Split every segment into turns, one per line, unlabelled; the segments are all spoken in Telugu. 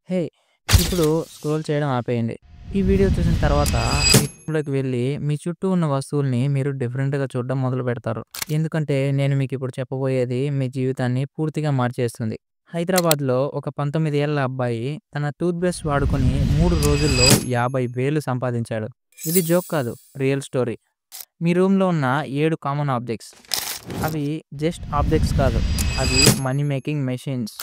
హే! ఇప్పుడు స్క్రోల్ చేయడం ఆపేయండి. ఈ వీడియో చూసిన తర్వాత మీ ఫోన్‌లోకి వెళ్లి మీ చుట్టూ ఉన్న వస్తువుల్ని మీరు డిఫరెంట్‌గా చూడడం మొదలుపెడతారు. ఎందుకంటే నేను మీకిప్పుడు చెప్పబోయేది మీ జీవితాన్ని పూర్తిగా మార్చేస్తుంది. హైదరాబాద్‌లో ఒక 19 ఏళ్ల అబ్బాయి తన టూత్ బ్రష్ వాడుకొని 3 రోజుల్లో 50,000 సంపాదించాడు. ఇది జోక్ కాదు, రియల్ స్టోరీ. మీ రూమ్‌లో ఉన్న 7 కామన్ ఆబ్జెక్ట్స్. అవి జస్ట్ ఆబ్జెక్ట్స్ కాదు. అవి మనీ మేకింగ్ మెషిన్స్.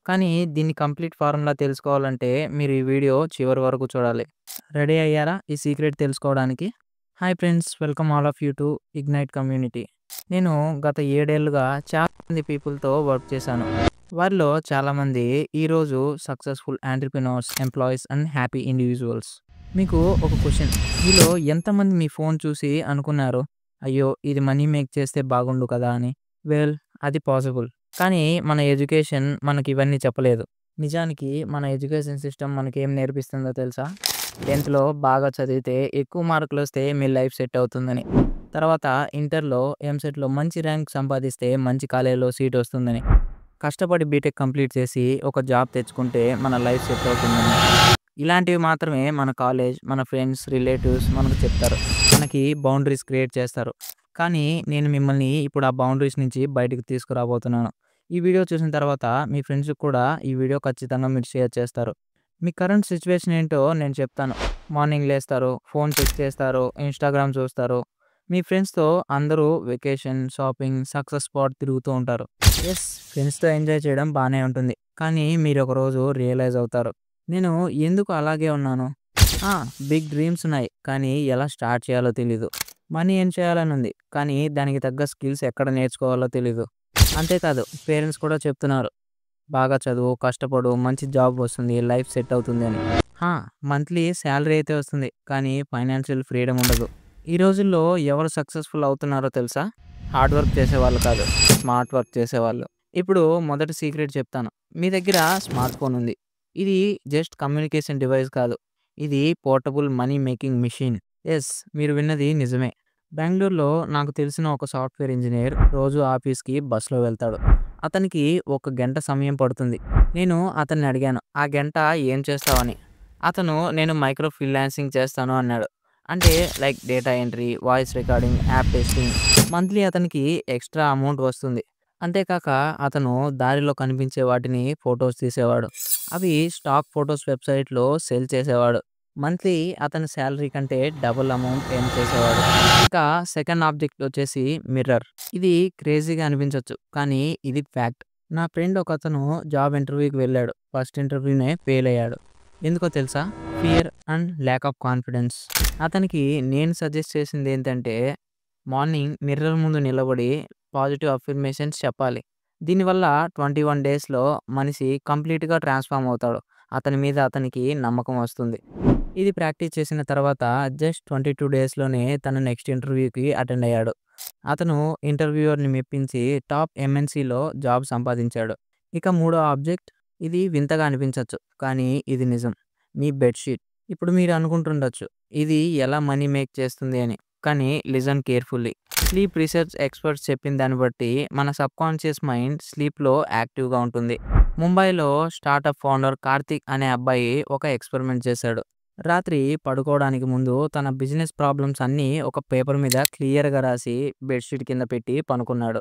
కానీ దీని కంప్లీట్ ఫార్ములా తెలుసుకోవాలంటే మీరు ఈ వీడియో చివరి వరకు చూడాలి. రెడీ అయ్యారా ఈ సీక్రెట్ తెలుసుకోవడానికి? Hi friends, welcome all of you to ignite community. నేను గత 7 ఏళ్లుగా చాలా మంది పీపుల్‌తో వర్క్ చేశాను. వారిలో చాలామంది ఈరోజు successful entrepreneurs, employees and happy individuals. మీకు ఒక క్వెషన్. మీలో ఎంతమంది మీ ఫోన్ చూసి అనుకున్నారు, అయ్యో! ఇది మనీ మేక్ చేస్తే బాగుండు కదా అని? వెల్, అది పాసిబుల్. కానీ మన ఎడ్యుకేషన్ మనకివన్నీ చెప్పలేదు. నిజానికి మన ఎడ్యుకేషన్ సిస్టమ్ మనకేం నేర్పిస్తుందో తెలుసా? 10థ్‌లో బాగా చదివితే ఎక్కువ మార్కులొస్తే మీ లైఫ్ సెట్ అవుతుందని. తర్వాత ఇంటర్‌లో, ఎంసెట్‌లో మంచి ర్యాంక్ సంపాదిస్తే మంచి కాలేజ్‌లో సీట్ వస్తుందని. కష్టపడి బీటెక్ కంప్లీట్ చేసి ఒక జాబ్ తెచ్చుకుంటే మన లైఫ్ సెట్ అవుతుందని. ఇలాంటివి మాత్రమే మన కాలేజ్, మన ఫ్రెండ్స్, రిలేటివ్స్ మనకు చెప్తారు. మనకి బౌండరీస్ క్రియేట్ చేస్తారు. కానీ నేను మిమ్మల్ని ఇప్పుడు ఆ బౌండరీస్ నుంచి బయటికి తీసుకురాబోతున్నాను. ఈ వీడియో చూసిన తర్వాత మీ ఫ్రెండ్స్‌కి కూడా ఈ వీడియో ఖచ్చితంగా మీరు షేర్ చేస్తారు. మీ కరెంట్ సిట్యుయేషన్ ఏంటో నేను చెప్తాను. మార్నింగ్ లేస్తారు, ఫోన్ చెక్ చేస్తారు, ఇన్‌స్టాగ్రామ్ చూస్తారు. మీ ఫ్రెండ్స్‌తో అందరూ వెకేషన్, షాపింగ్, సక్సెస్ స్పాట్ తిరుగుతూ ఉంటారు. యెస్, ఫ్రెండ్స్‌తో ఎంజాయ్ చేయడం బానే ఉంటుంది. కానీ మీరు ఒకరోజు రియలైజ్ అవుతారు. నేను ఎందుకు అలాగే ఉన్నాను? ఆ! బిగ్ డ్రీమ్స్ ఉన్నాయి. కానీ ఎలా స్టార్ట్ చేయాలో తెలీదు. మనీ ఎర్న్ చేయాలని ఉంది. కానీ దానికి తగ్గ స్కిల్స్ ఎక్కడ నేర్చుకోవాలో తెలీదు. అంతేకాదు, పేరెంట్స్ కూడా చెప్తున్నారు, బాగా చదువు, కష్టపడు, మంచి జాబ్ వస్తుంది, లైఫ్ సెట్ అవుతుంది అని. ఆ! మంత్లీ సాలరీ అయితే వస్తుంది. కానీ ఫైనాన్షియల్ ఫ్రీడమ్ ఉండదు. ఈ రోజుల్లో ఎవరు సక్సెస్‌ఫుల్ అవుతున్నారో తెలుసా? హార్డ్ వర్క్ చేసేవాళ్ళు కాదు, స్మార్ట్ వర్క్ చేసేవాళ్ళు. ఇప్పుడు మొదటి సీక్రెట్ చెప్తాను. మీ దగ్గర స్మార్ట్ ఫోన్ ఉంది. ఇది జస్ట్ కమ్యూనికేషన్ డివైస్ కాదు. ఇది portable money making machine. Yes, మీరు విన్నది నిజమే. బెంగుళూరులో నాకు తెలిసిన ఒక సాఫ్ట్‌వేర్ ఇంజినీర్ రోజు ఆఫీస్‌కి బస్‌లో వెళ్తాడు. అతనికి ఒక గంట సమయం పడుతుంది. నేను అతన్ని అడిగాను, "ఆ గంట ఏం చేస్తావని?" అతను, "నేను మైక్రో ఫ్రీలాన్సింగ్ చేస్తాను" అన్నాడు. అంటే like data entry, voice recording, app testing. Monthly అతనికి ఎక్స్‌ట్రా అమౌంట్ వస్తుంది. అంతేకాక అతను దారిలో కనిపించే వాటిని ఫోటోస్ తీసేవాడు. అవి స్టాక్ ఫోటోస్ వెబ్‌సైట్‌లో సేల్ చేసేవాడు. మంత్లీ అతని సాలరీ కంటే డబుల్ అమౌంట్ ఎర్న్ చేసేవాడు. ఇంకా సెకండ్ ఆబ్జెక్ట్ వచ్చేసి మిర్రర్. ఇది క్రేజీగా అనిపించొచ్చు, కానీ ఇది ఫ్యాక్ట్. నా ఫ్రెండ్ ఒకతను జాబ్ ఇంటర్వ్యూకి వెళ్ళాడు. ఫస్ట్ ఇంటర్వ్యూనే ఫెయిల్ అయ్యాడు. ఎందుకో తెలుసా? Fear and lack of confidence. అతనికి నేను సజెస్ట్ చేసిందేంటంటే, మార్నింగ్ మిర్రర్ ముందు నిలబడి పాజిటివ్ అఫర్మేషన్స్ చెప్పాలి. దీనివల్ల 21 డేస్‌లో మనిషి కంప్లీట్‌గా ట్రాన్స్‌ఫార్మ్ అవుతాడు. అతని మీద అతనికి నమ్మకం వస్తుంది. ఇది ప్రాక్టీస్ చేసిన తర్వాత జస్ట్ 22 డేస్‌లోనే తను నెక్స్ట్ ఇంటర్వ్యూకి అటెండ్ అయ్యాడు. అతను ఇంటర్వ్యూయర్‌ని మెప్పించి టాప్ ఎంఎన్‌సిలో జాబ్ సంపాదించాడు. ఇక మూడో ఆబ్జెక్ట్, ఇది వింతగా అనిపించొచ్చు, కానీ ఇది నిజం. మీ బెడ్‌షీట్. ఇప్పుడు మీరు అనుకుంటుండొచ్చు, ఇది ఎలా మనీ మేక్ చేస్తుంది అని. కానీ listen carefully. Sleep research experts చెప్పిన దాన్ని బట్టి మన సబ్‌కాన్షియస్ మైండ్ స్లీప్‌లో యాక్టివ్‌గా ఉంటుంది. ముంబైలో స్టార్టప్ ఫౌండర్ కార్తిక్ అనే అబ్బాయి ఒక ఎక్స్‌పెరిమెంట్ చేశాడు. రాత్రి పడుకోవడానికి ముందు తన బిజినెస్ ప్రాబ్లమ్స్ అన్నీ ఒక పేపర్ మీద క్లియర్‌గా రాసి బెడ్‌షీట్ కింద పెట్టి పనుకున్నాడు.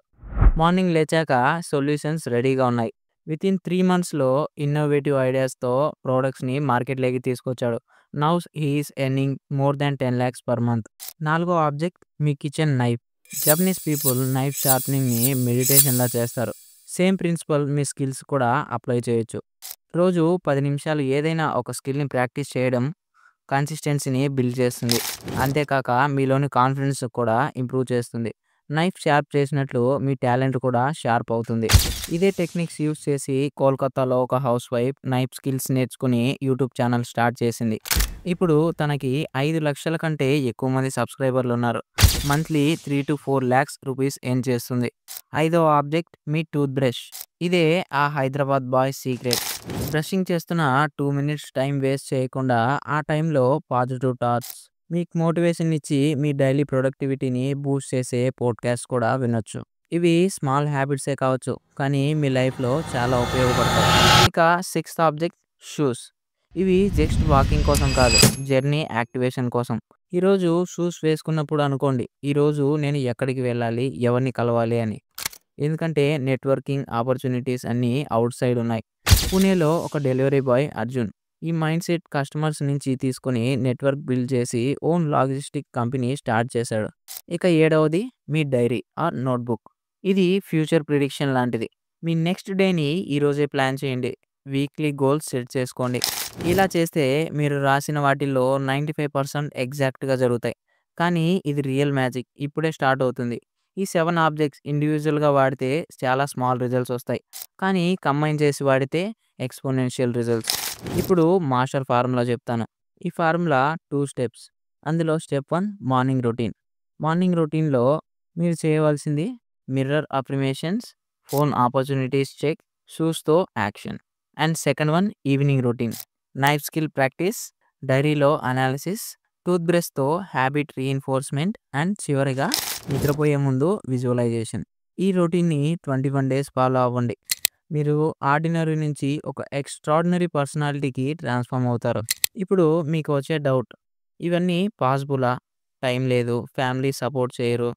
మార్నింగ్ లేచాక సొల్యూషన్స్ రెడీగా ఉన్నాయి. వితిన్ 3 మంత్స్‌లో ఇన్నోవేటివ్ ఐడియాస్‌తో ప్రొడక్ట్స్‌ని మార్కెట్‌లోకి తీసుకొచ్చాడు. Now he is earning more than 10 lakhs per month. నాలుగో ఆబ్జెక్ట్, మీ kitchen knife. Japanese people knife షార్పెనింగ్‌ని మెడిటేషన్‌లా చేస్తారు. సేమ్ ప్రిన్సిపల్ మీ స్కిల్స్ కూడా అప్లై చేయొచ్చు. రోజు 10 నిమిషాలు ఏదైనా ఒక స్కిల్‌ని ప్రాక్టీస్ చేయడం కన్సిస్టెన్సీని బిల్డ్ చేస్తుంది. అంతేకాక మీలోని కాన్ఫిడెన్స్ కూడా ఇంప్రూవ్ చేస్తుంది. నైఫ్ షార్ప్ చేసినట్లు మీ టాలెంట్ కూడా షార్ప్ అవుతుంది. ఇదే టెక్నిక్స్ యూజ్ చేసి కోల్కతాలో ఒక హౌస్ వైఫ్ నైఫ్ స్కిల్స్ నేర్చుకుని యూట్యూబ్ ఛానల్ స్టార్ట్ చేసింది. ఇప్పుడు తనకి 5,00,000 కంటే ఎక్కువ మంది సబ్స్క్రైబర్లు ఉన్నారు. మంత్లీ 3-4 లాక్స్ రూపీస్ ఎర్న్ చేస్తుంది. ఐదో ఆబ్జెక్ట్, మీ టూత్ బ్రష్. ఇదే ఆ హైదరాబాద్ బాయ్ సీక్రెట్. బ్రషింగ్ చేస్తున్న 2 మినిట్స్ టైం వేస్ట్ చేయకుండా ఆ టైంలో పాజిటివ్ థాట్స్, మీకు మోటివేషన్ ఇచ్చి మీ డైలీ ప్రొడక్టివిటీని బూస్ట్ చేసే పోడ్కాస్ట్ కూడా వినొచ్చు. ఇవి స్మాల్ హ్యాబిట్సే కావచ్చు, కానీ మీ లైఫ్‌లో చాలా ఉపయోగపడతాయి. ఇక సిక్స్త్ ఆబ్జెక్ట్, షూస్. ఇవి జస్ట్ వాకింగ్ కోసం కాదు. జర్నీ యాక్టివేషన్ కోసం. ఈరోజు షూస్ వేసుకున్నప్పుడు అనుకోండి, ఈరోజు నేను ఎక్కడికి వెళ్ళాలి? ఎవరిని కలవాలి అని. ఎందుకంటే నెట్వర్కింగ్ ఆపర్చునిటీస్ అన్నీ ఔట్ సైడ్ ఉన్నాయి. పుణేలో ఒక డెలివరీ బాయ్ అర్జున్ ఈ మైండ్ సెట్ కస్టమర్స్ నుంచి తీసుకొని నెట్వర్క్ బిల్డ్ చేసి ఓన్ లాజిస్టిక్ కంపెనీ స్టార్ట్ చేశాడు. ఇక ఏడవది మీ డైరీ ఆర్ నోట్బుక్. ఇది ఫ్యూచర్ ప్రిడిక్షన్ లాంటిది. మీ నెక్స్ట్ డేని ఈరోజే ప్లాన్ చేయండి. వీక్లీ గోల్స్ సెట్ చేసుకోండి. ఇలా చేస్తే మీరు రాసిన వాటిల్లో 95% ఎగ్జాక్ట్గా జరుగుతాయి. కానీ ఇది రియల్ మ్యాజిక్ ఇప్పుడే స్టార్ట్ అవుతుంది. ఈ 7 ఆబ్జెక్ట్స్ ఇండివిజువల్‌గా వాడితే చాలా స్మాల్ రిజల్ట్స్ వస్తాయి. కానీ కంబైన్ చేసి వాడితే ఎక్స్‌పోనెన్షియల్ రిజల్ట్స్. ఇప్పుడు మాస్టర్ ఫార్ములా చెప్తాను. ఈ ఫార్ములా 2 స్టెప్స్. అందులో స్టెప్ 1 మార్నింగ్ రొటీన్. మార్నింగ్ రొటీన్‌లో మీరు చేయవలసింది mirror affirmations, phone opportunities check, షూస్‌తో action. And second one evening routine. Knife skill practice, డైరీలో అనాలిసిస్, టూత్ బ్రష్‌తో హ్యాబిట్ రీఇన్ఫోర్స్‌మెంట్ అండ్ చివరిగా నిద్రపోయే ముందు విజువలైజేషన్. ఈ రొటీన్‌ని 21 డేస్ ఫాలో అవ్వండి. మీరు ఆర్డినరీ నుంచి ఒక ఎక్స్ట్రార్డినరీ పర్సనాలిటీకి ట్రాన్స్‌ఫార్మ్ అవుతారు. ఇప్పుడు మీకు వచ్చే డౌట్, ఇవన్నీ పాసిబులా? టైం లేదు, ఫ్యామిలీ సపోర్ట్ చేయరు.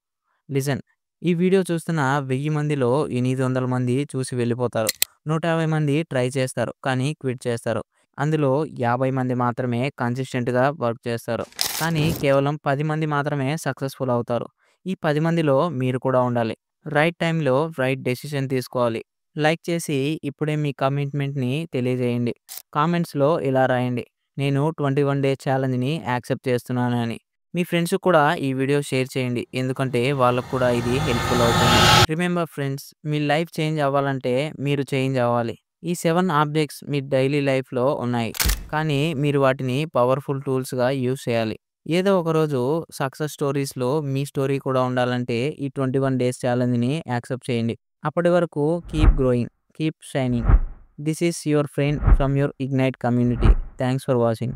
లిజన్, ఈ వీడియో చూస్తున్న 1000 మందిలో 800 మంది చూసి వెళ్ళిపోతారు. 150 మంది ట్రై చేస్తారు కానీ క్విట్ చేస్తారు. అందులో 50 మంది మాత్రమే కన్సిస్టెంట్‌గా వర్క్ చేస్తారు. కానీ కేవలం 10 మంది మాత్రమే సక్సెస్‌ఫుల్ అవుతారు. ఈ 10 మందిలో మీరు కూడా ఉండాలి. రైట్ టైంలో రైట్ డెసిషన్ తీసుకోవాలి. లైక్ చేసి ఇప్పుడే మీ కమిట్మెంట్‌ని తెలియజేయండి. కామెంట్స్‌లో ఇలా రాయండి, నేను 21 డే ఛాలెంజ్‌ని యాక్సెప్ట్ చేస్తున్నాను అని. మీ ఫ్రెండ్స్‌కి కూడా ఈ వీడియో షేర్ చేయండి. ఎందుకంటే వాళ్ళకి కూడా ఇది హెల్ప్‌ఫుల్ అవుతుంది. రిమెంబర్ ఫ్రెండ్స్, మీ లైఫ్ చేంజ్ అవ్వాలంటే మీరు చేంజ్ అవ్వాలి. ఈ 7 ఆబ్జెక్ట్స్ మీ డైలీ లైఫ్‌లో ఉన్నాయి. కానీ మీరు వాటిని పవర్‌ఫుల్ టూల్స్‌గా యూజ్ చేయాలి. ఏదో ఒక రోజు సక్సెస్ స్టోరీస్‌లో మీ స్టోరీ కూడా ఉండాలంటే ఈ 21 డేస్ ఛాలెంజ్‌ని యాక్సెప్ట్ చేయండి. అప్పటి వరకు keep growing, keep shining. This is your friend from your ignite community. Thanks for watching.